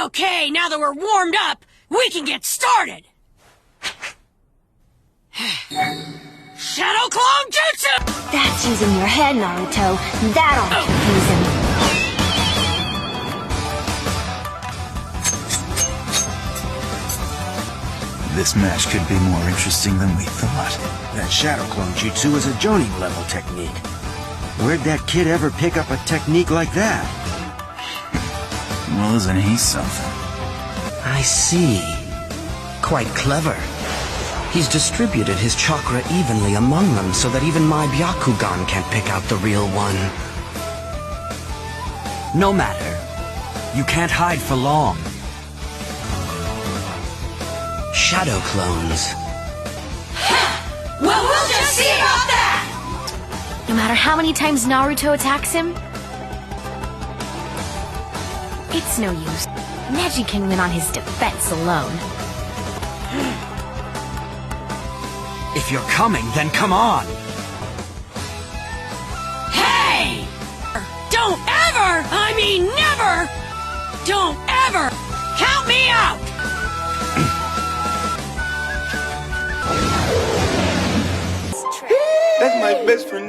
Okay, now that we're warmed up, we can get started! Shadow Clone Jutsu! That's using your head, Naruto. That'll confuse him. This match could be more interesting than we thought. That Shadow Clone Jutsu is a Jonin level technique. Where'd that kid ever pick up a technique like that? Well, isn't he something? I see. Quite clever. He's distributed his chakra evenly among them so that even my Byakugan can't pick out the real one. No matter. You can't hide for long. Shadow clones. Well, we'll just see about that! No matter how many times Naruto attacks him, it's no use. Neji can win on his defense alone. If you're coming, then come on! Hey! Don't ever, I mean never, don't ever count me out! That's my best friend.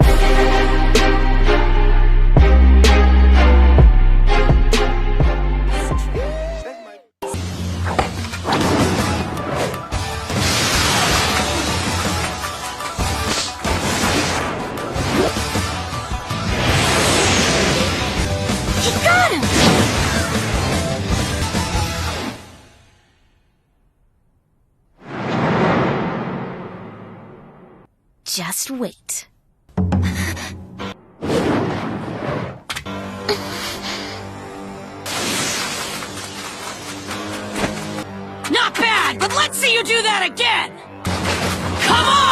He got him! Just wait. Not bad, but let's see you do that again! Come on!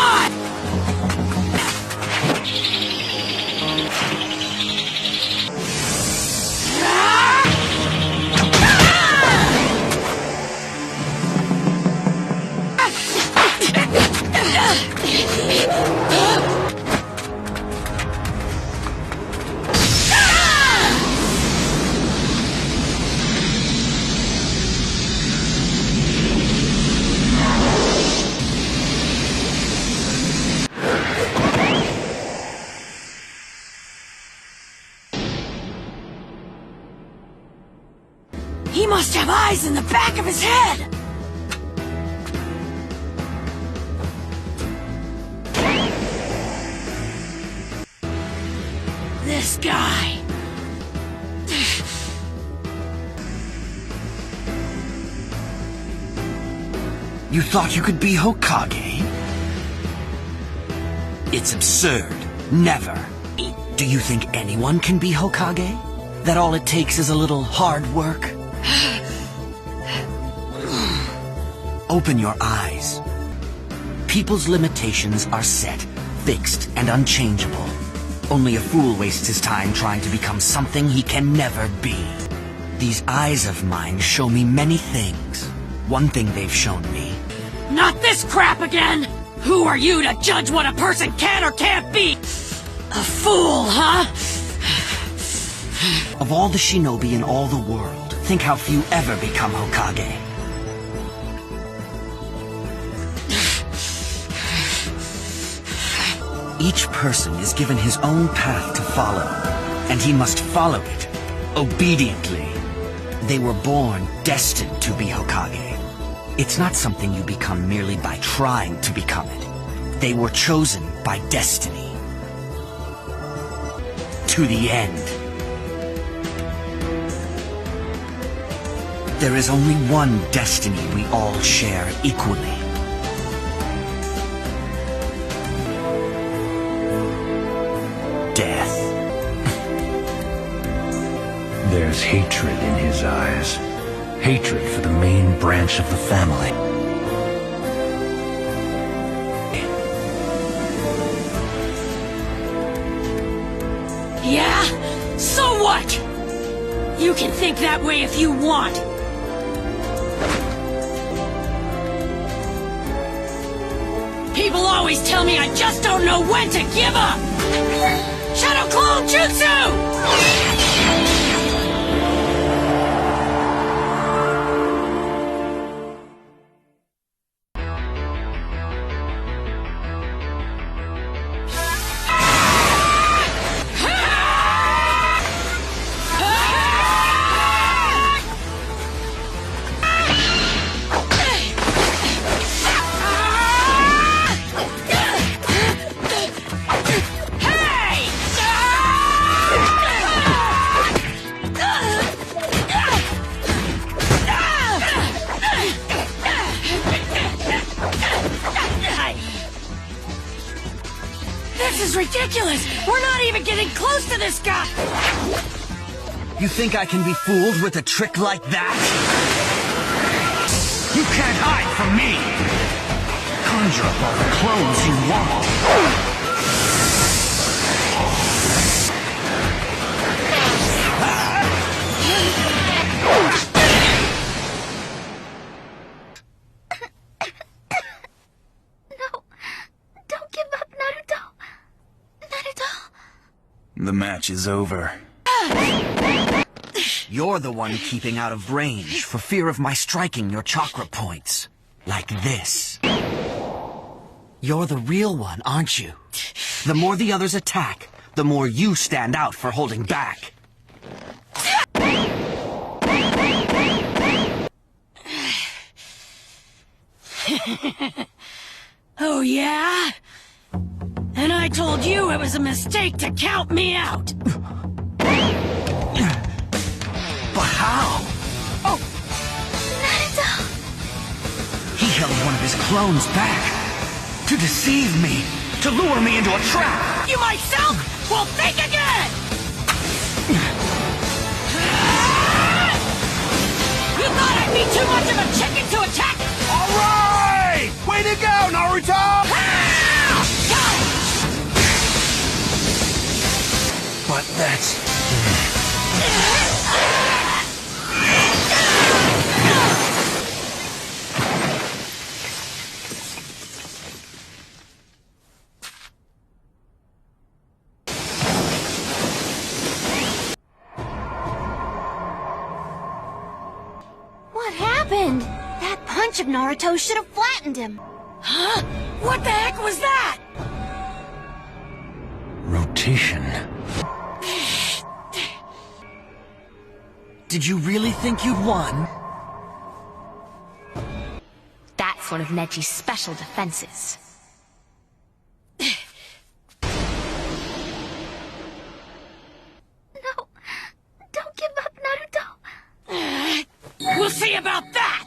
He must have eyes in the back of his head! This guy... You thought you could be Hokage? It's absurd. Never. Do you think anyone can be Hokage? That all it takes is a little hard work? Open your eyes. People's limitations are set, fixed, and unchangeable. Only a fool wastes his time trying to become something he can never be. These eyes of mine show me many things. One thing they've shown me. Not this crap again! Who are you to judge what a person can or can't be? A fool, huh? Of all the shinobi in all the world, think how few ever become Hokage. Each person is given his own path to follow, and he must follow it, obediently. They were born destined to be Hokage. It's not something you become merely by trying to become it. They were chosen by destiny. To the end. There is only one destiny we all share equally. Death. There's hatred in his eyes. Hatred for the main branch of the family. Yeah? So what? You can think that way if you want. People always tell me I just don't know when to give up! Shadow Clone Jutsu! ridiculous! We're not even getting close to this guy! You think I can be fooled with a trick like that? You can't hide from me! Conjure up all the clones you want! No, don't give up, Naruto. Naruto. The match is over. You're the one keeping out of range for fear of my striking your chakra points. Like this. You're the real one, aren't you? The more the others attack, the more you stand out for holding back. Oh, yeah? And I told you it was a mistake to count me out! But how? Oh! Naruto! He held one of his clones back. To deceive me. To lure me into a trap. You myself will think again! You thought I'd be too much of a chicken to attack? All right! Way to go, Naruto! But that's... What happened? That punch of Naruto should have flattened him. Huh? What the heck was that? Rotation. Did you really think you'd won? That's one of Neji's special defenses. No, don't give up, Naruto. We'll see about that!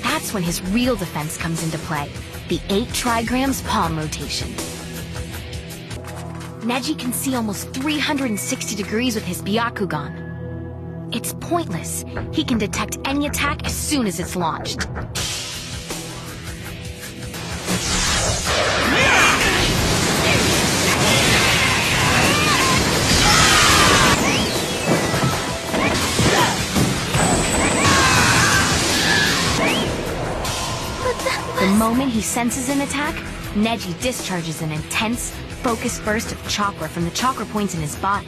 That's when his real defense comes into play. The 8 trigrams palm rotation. Neji can see almost 360 degrees with his Byakugan. It's pointless. He can detect any attack as soon as it's launched. The moment he senses an attack, Neji discharges an intense, focused burst of chakra from the chakra points in his body.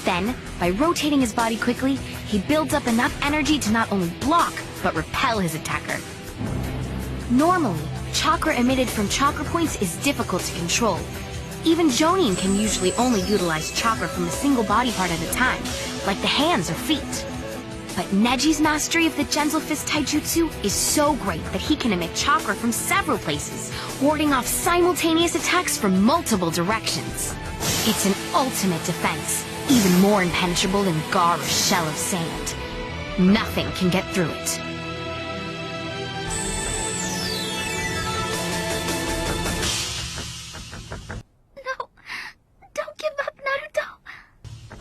Then, by rotating his body quickly, he builds up enough energy to not only block, but repel his attacker. Normally, chakra emitted from chakra points is difficult to control. Even Jonin can usually only utilize chakra from a single body part at a time, like the hands or feet. But Neji's mastery of the Gentle Fist Taijutsu is so great that he can emit chakra from several places, warding off simultaneous attacks from multiple directions. It's an ultimate defense, even more impenetrable than Gaara's shell of sand. Nothing can get through it. No, don't give up, Naruto.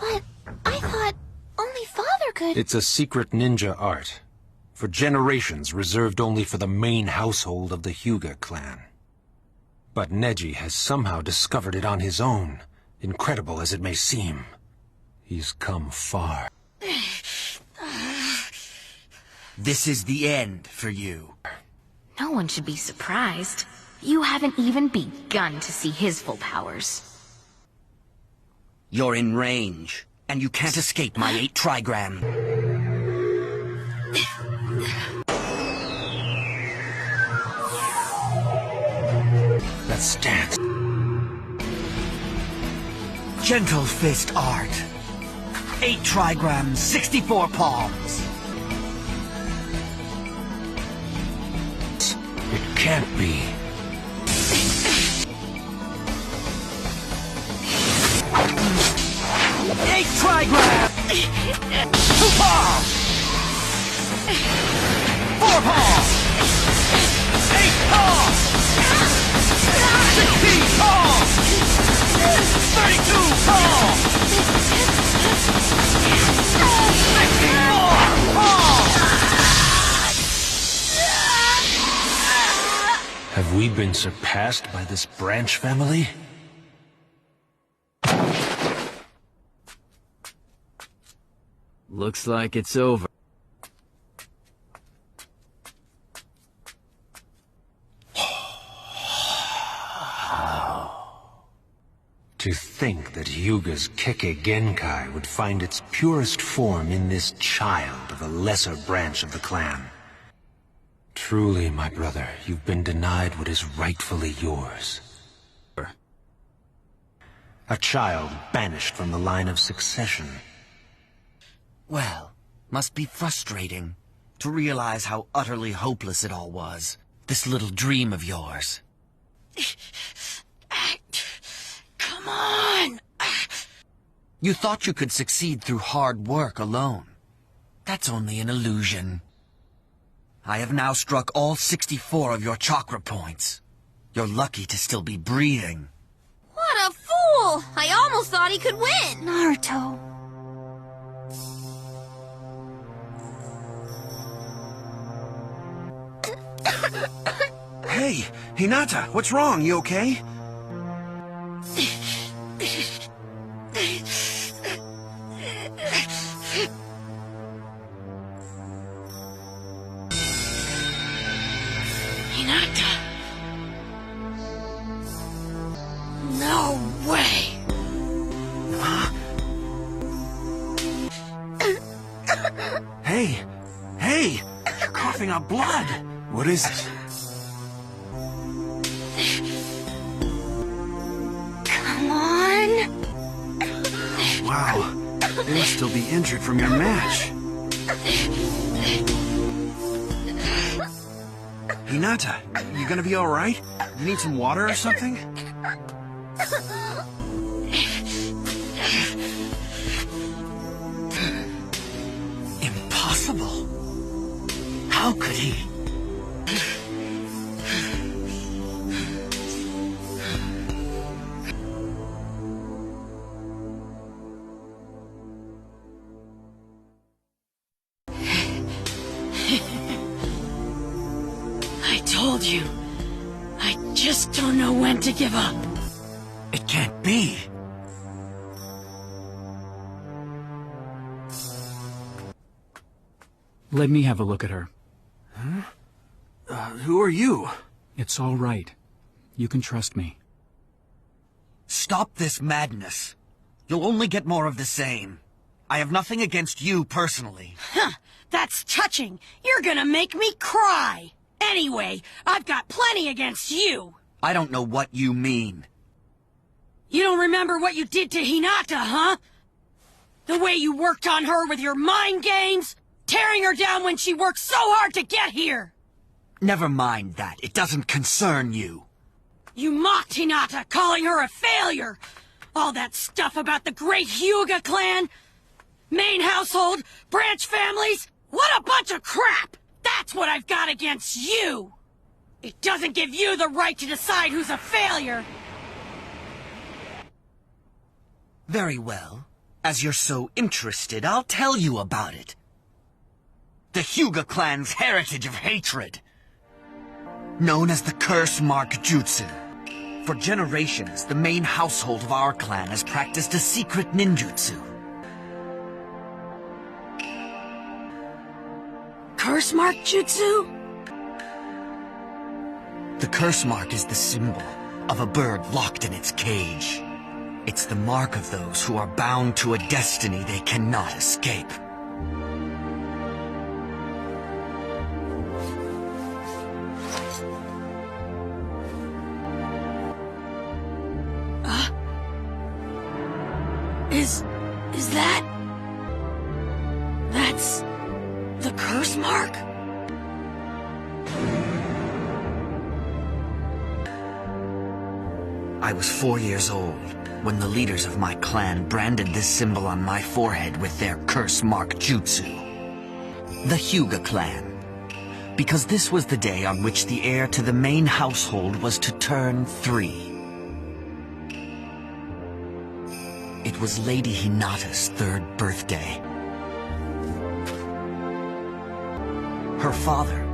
But I thought only Father could... It's a secret ninja art. For generations reserved only for the main household of the Hyuga clan. But Neji has somehow discovered it on his own, incredible as it may seem. He's come far. This is the end for you. No one should be surprised. You haven't even begun to see his full powers. You're in range, and you can't escape my 8 trigram. That stance. Gentle Fist art. 8 trigrams, 64 palms. It can't be. Eight trigrams! 2 palms! 4 palms! 8 palms! 16 tall! 32 tall! 64 tall! Have we been surpassed by this branch family? Looks like it's over. To think that Hyuga's Kekkei Genkai would find its purest form in this child of a lesser branch of the clan. Truly, my brother, you've been denied what is rightfully yours. A child banished from the line of succession. Well, must be frustrating to realize how utterly hopeless it all was. This little dream of yours. Come on! You thought you could succeed through hard work alone. That's only an illusion. I have now struck all 64 of your chakra points. You're lucky to still be breathing. What a fool! I almost thought he could win! Naruto. Hey, Hinata, what's wrong? You okay? Hinata! No way! Hey! Hey! You're coughing up blood! What is it? Come on. Wow. You must still be injured from your match. Hinata, you gonna be alright? You need some water or something? Impossible. How could he? I told you. I just don't know when to give up. It can't be. Let me have a look at her. Huh? Who are you? It's all right. You can trust me. Stop this madness. You'll only get more of the same. I have nothing against you personally. Huh, that's touching. You're gonna make me cry. Anyway, I've got plenty against you. I don't know what you mean. You don't remember what you did to Hinata, huh? The way you worked on her with your mind games? Tearing her down when she worked so hard to get here! Never mind that. It doesn't concern you. You mocked Hinata, calling her a failure! All that stuff about the great Hyuga clan? Main household? Branch families? What a bunch of crap! That's what I've got against you! It doesn't give you the right to decide who's a failure! Very well. As you're so interested, I'll tell you about it. The Hyuga clan's heritage of hatred. Known as the Curse Mark Jutsu. For generations, the main household of our clan has practiced a secret ninjutsu. Curse Mark Jutsu? The curse mark is the symbol of a bird locked in its cage. It's the mark of those who are bound to a destiny they cannot escape. Is that... That's... the curse mark? I was 4 years old when the leaders of my clan branded this symbol on my forehead with their curse mark jutsu. The Hyuga clan. because this was the day on which the heir to the main household was to turn 3. It was Lady Hinata's 3rd birthday. Her father,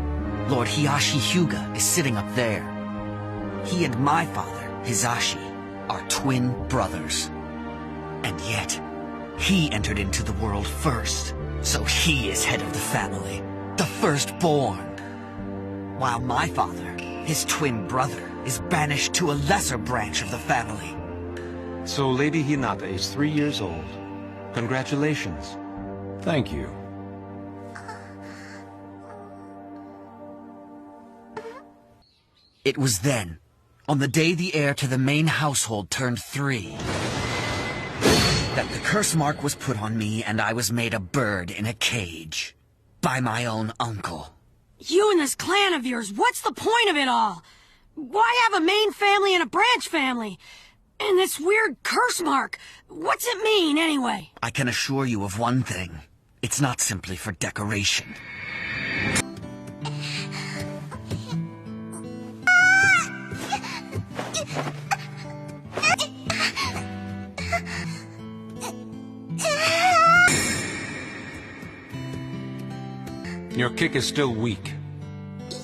Lord Hiyashi Hyuga, is sitting up there. He and my father, Hizashi, are twin brothers. And yet, he entered into the world first, so he is head of the family, the firstborn. While my father, his twin brother, is banished to a lesser branch of the family. So Lady Hinata is 3 years old. Congratulations. Thank you. It was then, on the day the heir to the main household turned 3, that the curse mark was put on me and I was made a bird in a cage. By my own uncle. You and this clan of yours, what's the point of it all? Why have a main family and a branch family? And this weird curse mark, what's it mean anyway? I can assure you of one thing. It's not simply for decoration. Your kick is still weak.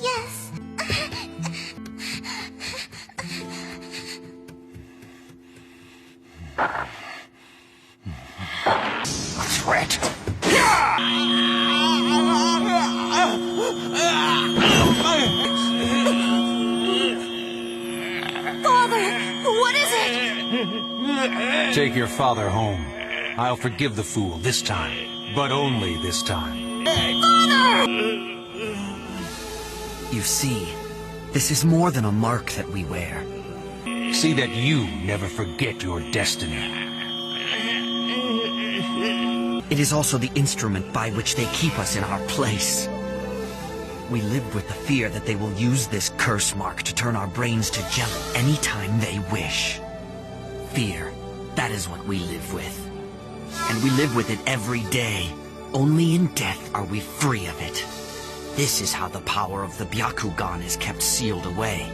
Yes. A threat. Father, what is it? Take your father home. I'll forgive the fool this time, but only this time. Father! You see, this is more than a mark that we wear. See that you never forget your destiny. It is also the instrument by which they keep us in our place. We live with the fear that they will use this curse mark to turn our brains to jelly anytime they wish. Fear, that is what we live with. And we live with it every day. Only in death are we free of it. This is how the power of the Byakugan is kept sealed away.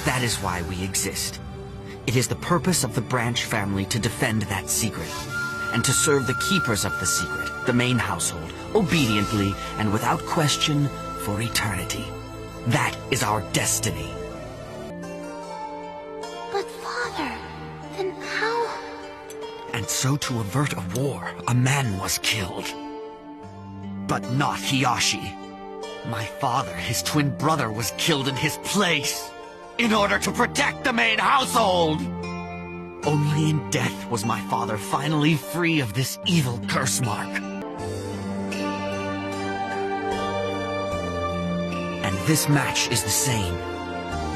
That is why we exist. It is the purpose of the branch family to defend that secret, and to serve the keepers of the secret, the main household, obediently and without question for eternity. That is our destiny. But Father, then how? And so to avert a war, a man was killed. But not Hiyashi. My father, his twin brother, was killed in his place, in order to protect the main household! Only in death was my father finally free of this evil curse mark. And this match is the same.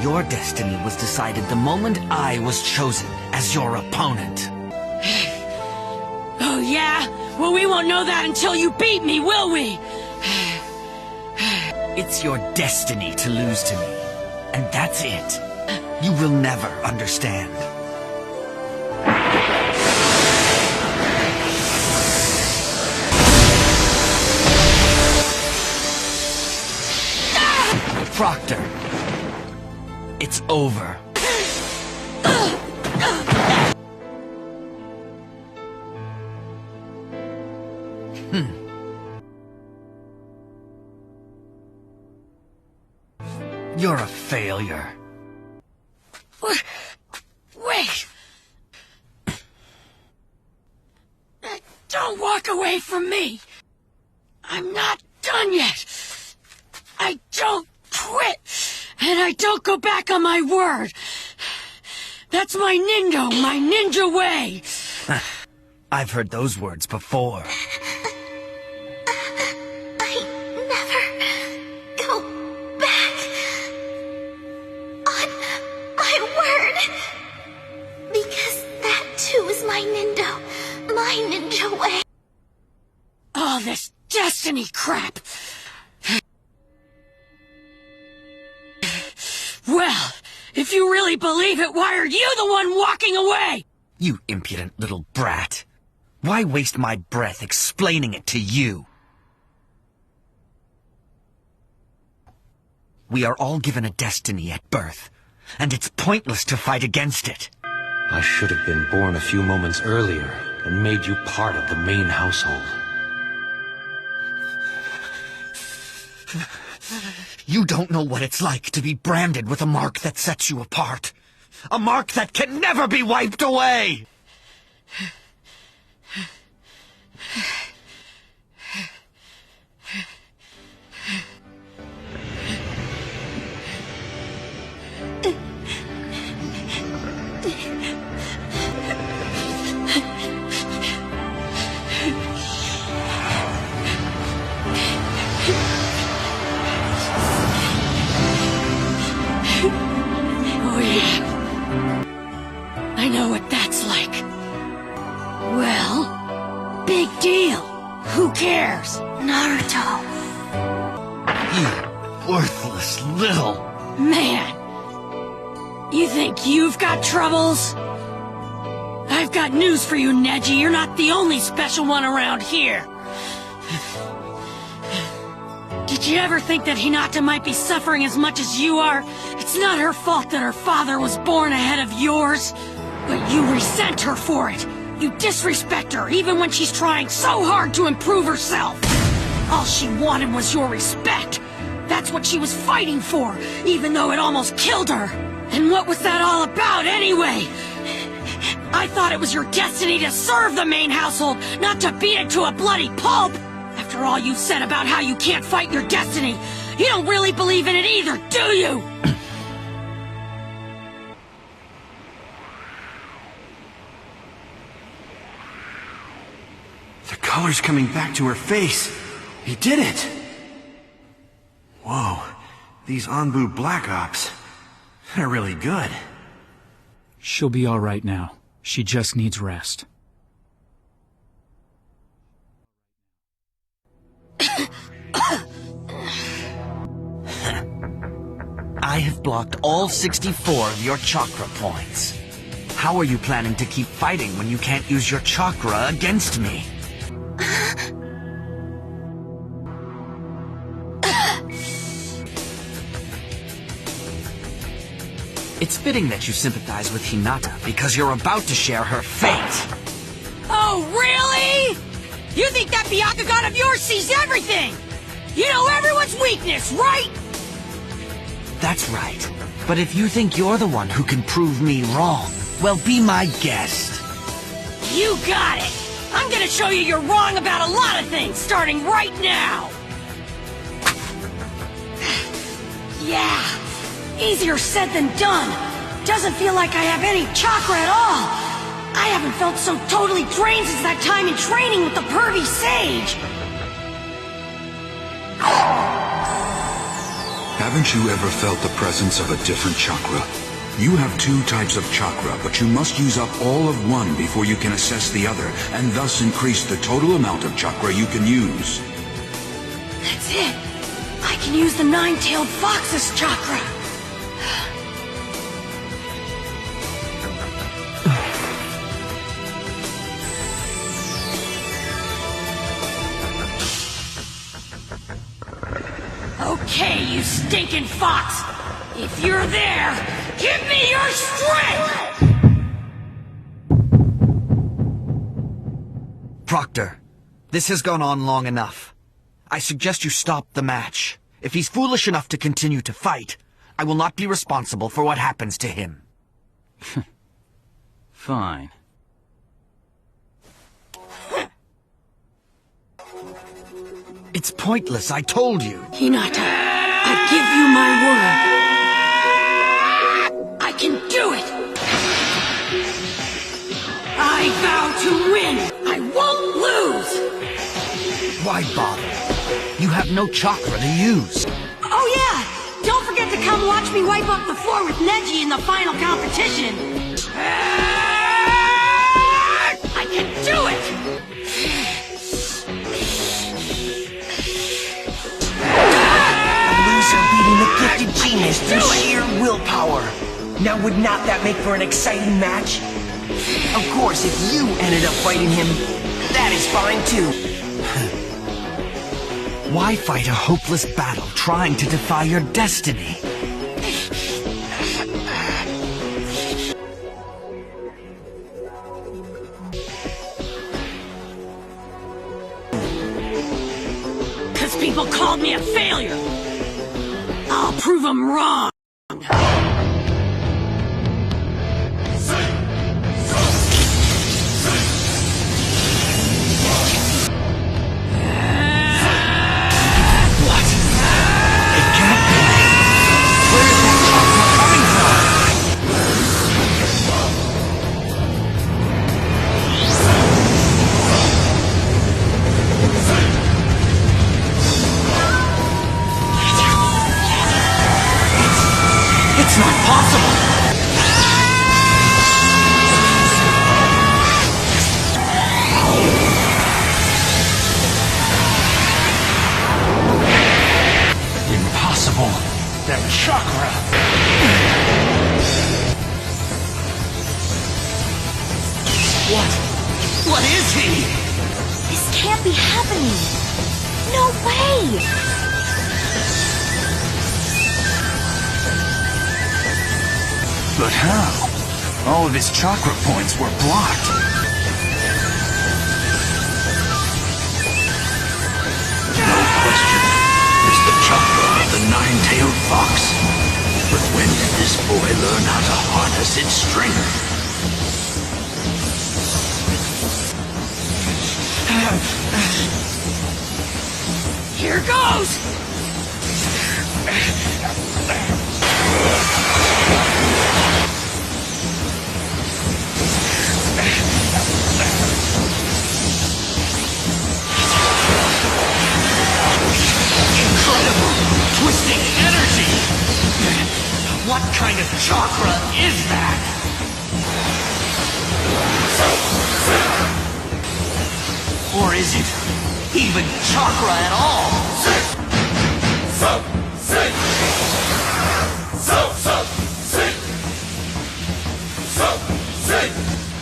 Your destiny was decided the moment I was chosen as your opponent. Oh yeah? Well, we won't know that until you beat me, will we? It's your destiny to lose to me. And that's it. You will never understand. Proctor, it's over. You're a failure. Wait! Don't walk away from me! I'm not done yet! I don't quit! And I don't go back on my word! That's my ninja way! I've heard those words before. I never go back on my word. Because that too is my ninja way. All this destiny crap! Well, if you really believe it, why are you the one walking away? You impudent little brat. Why waste my breath explaining it to you? We are all given a destiny at birth, and it's pointless to fight against it. I should have been born a few moments earlier and made you part of the main household. You don't know what it's like to be branded with a mark that sets you apart. A mark that can never be wiped away! Oh yeah. I know what that's like. Well, big deal. Who cares? Naruto. You worthless little... Man. You think you've got troubles? I've got news for you, Neji. You're not the only special one around here. Did you ever think that Hinata might be suffering as much as you are? It's not her fault that her father was born ahead of yours. But you resent her for it. You disrespect her, even when she's trying so hard to improve herself. All she wanted was your respect. That's what she was fighting for, even though it almost killed her. And what was that all about, anyway? I thought it was your destiny to serve the main household, not to beat it to a bloody pulp. After all you've said about how you can't fight your destiny, you don't really believe in it either, do you? The color's coming back to her face. He did it! Whoa, these Anbu Black Ops, they're really good. She'll be all right now. She just needs rest. I have blocked all 64 of your chakra points. How are you planning to keep fighting when you can't use your chakra against me? It's fitting that you sympathize with Hinata because you're about to share her fate. Oh, really? You think that Byakugan of yours sees everything? You know everyone's weakness, right? That's right. But if you think you're the one who can prove me wrong, well, be my guest. You got it! I'm gonna show you you're wrong about a lot of things, starting right now! Yeah, easier said than done. Doesn't feel like I have any chakra at all. I haven't felt so totally drained since that time in training with the pervy sage. Haven't you ever felt the presence of a different chakra? You have two types of chakra, but you must use up all of one before you can assess the other, and thus increase the total amount of chakra you can use. That's it. I can use the nine-tailed fox's chakra. Okay, you stinking fox! If you're there, give me your strength! Proctor, this has gone on long enough. I suggest you stop the match. If he's foolish enough to continue to fight, I will not be responsible for what happens to him. Fine. It's pointless, I told you. Hinata, I give you my word. I can do it! I vow to win! I won't lose! Why bother? You have no chakra to use. Oh yeah! Don't forget to come watch me wipe up the floor with Neji in the final competition! I can do it! Beating the gifted genius through sheer willpower. Now would not that make for an exciting match? Of course, if you ended up fighting him, that is fine too. Why fight a hopeless battle trying to defy your destiny? Because people called me a failure. I'll prove them wrong. It's not possible! Impossible! That chakra! What is he? This can't be happening. No way! But how? All of his chakra points were blocked. No question. It's the chakra of the nine-tailed fox. But when did this boy learn how to harness its strength? Here goes! Incredible! Twisting energy! What kind of chakra is that? Or is it even chakra at all?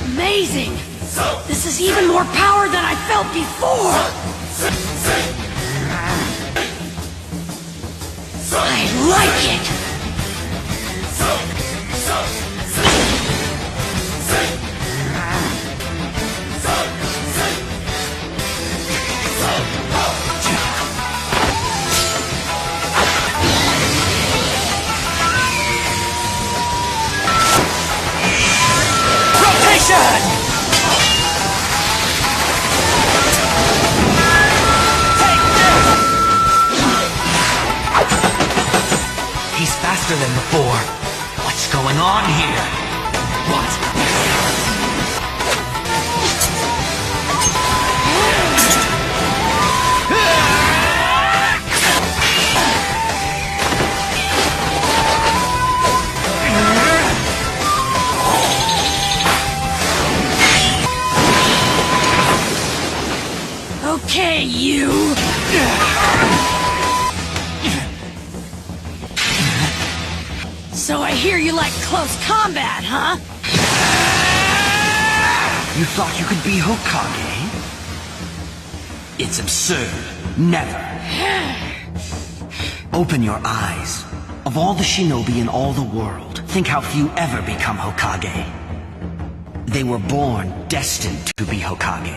Amazing! This is even more power than I felt before! I like it! Rotation! He's faster than before. What's going on here? What? Okay, you! So I hear you like close combat, huh? You thought you could be Hokage? It's absurd. Never. Open your eyes. Of all the shinobi in all the world, think how few ever become Hokage. They were born destined to be Hokage.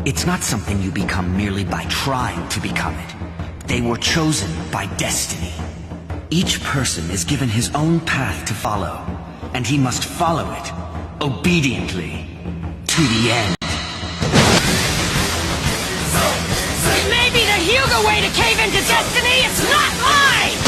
It's not something you become merely by trying to become it. They were chosen by destiny. Each person is given his own path to follow, and he must follow it obediently to the end. Maybe the Hyuga way to cave into destiny is not mine!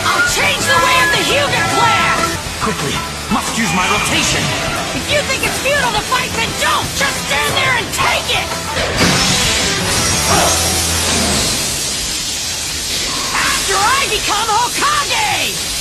I'll change the way of the Hyuga clan! Quickly, must use my rotation! If you think it's futile to fight, then don't! Just stand there and take it! After I become Hokage!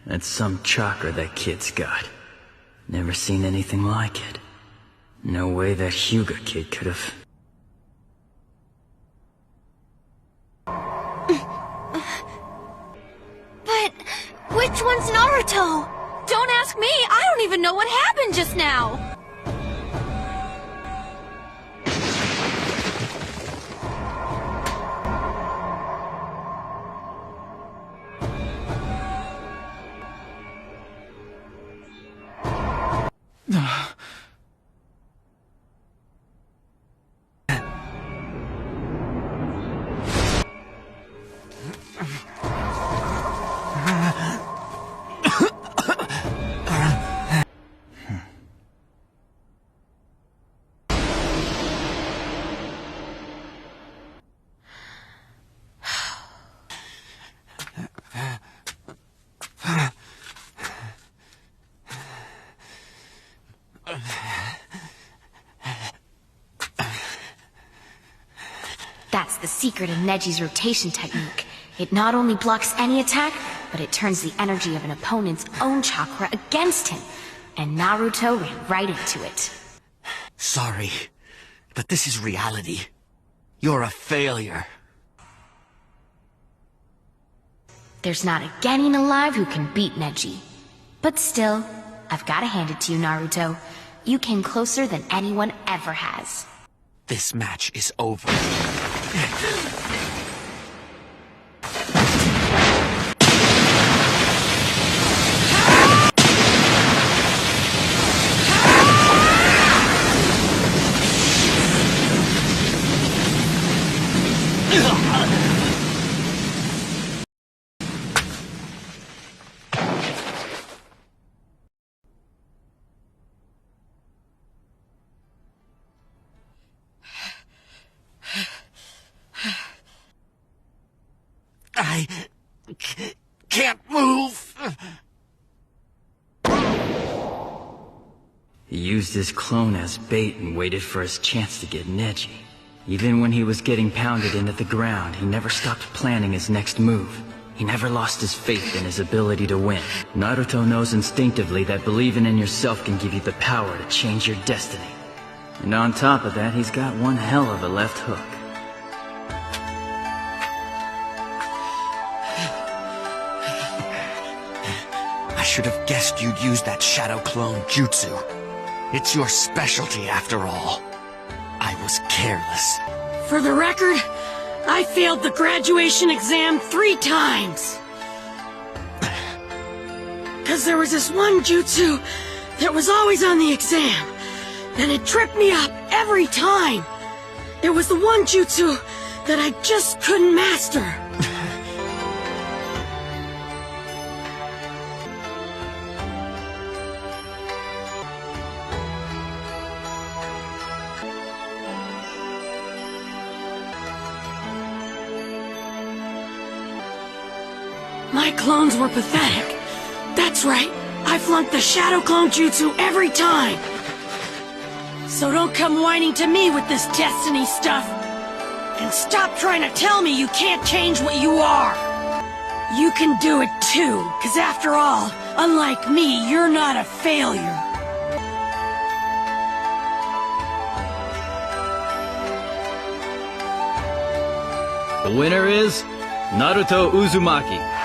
That's some chakra that kid's got. Never seen anything like it. No way that Hyuga kid could have... But which one's Naruto? Don't ask me, I don't even know what happened just now. That's the secret of Neji's rotation technique. It not only blocks any attack, but it turns the energy of an opponent's own chakra against him. And Naruto ran right into it. Sorry, but this is reality. You're a failure. There's not a genin alive who can beat Neji. But still, I've gotta hand it to you, Naruto. You came closer than anyone ever has. This match is over. I can't move. He used his clone as bait and waited for his chance to get Neji. Even when he was getting pounded into the ground, he never stopped planning his next move. He never lost his faith in his ability to win. Naruto knows instinctively that believing in yourself can give you the power to change your destiny. And on top of that, he's got one hell of a left hook. I should have guessed you'd use that shadow clone jutsu. It's your specialty after all. I was careless. For the record, I failed the graduation exam 3 times. 'Cause there was this one jutsu that was always on the exam, and it tripped me up every time. It was the one jutsu that I just couldn't master. My clones were pathetic. That's right, I flunked the shadow clone jutsu every time. So don't come whining to me with this destiny stuff. And stop trying to tell me you can't change what you are. You can do it too, 'cause after all, unlike me, you're not a failure. The winner is Naruto Uzumaki.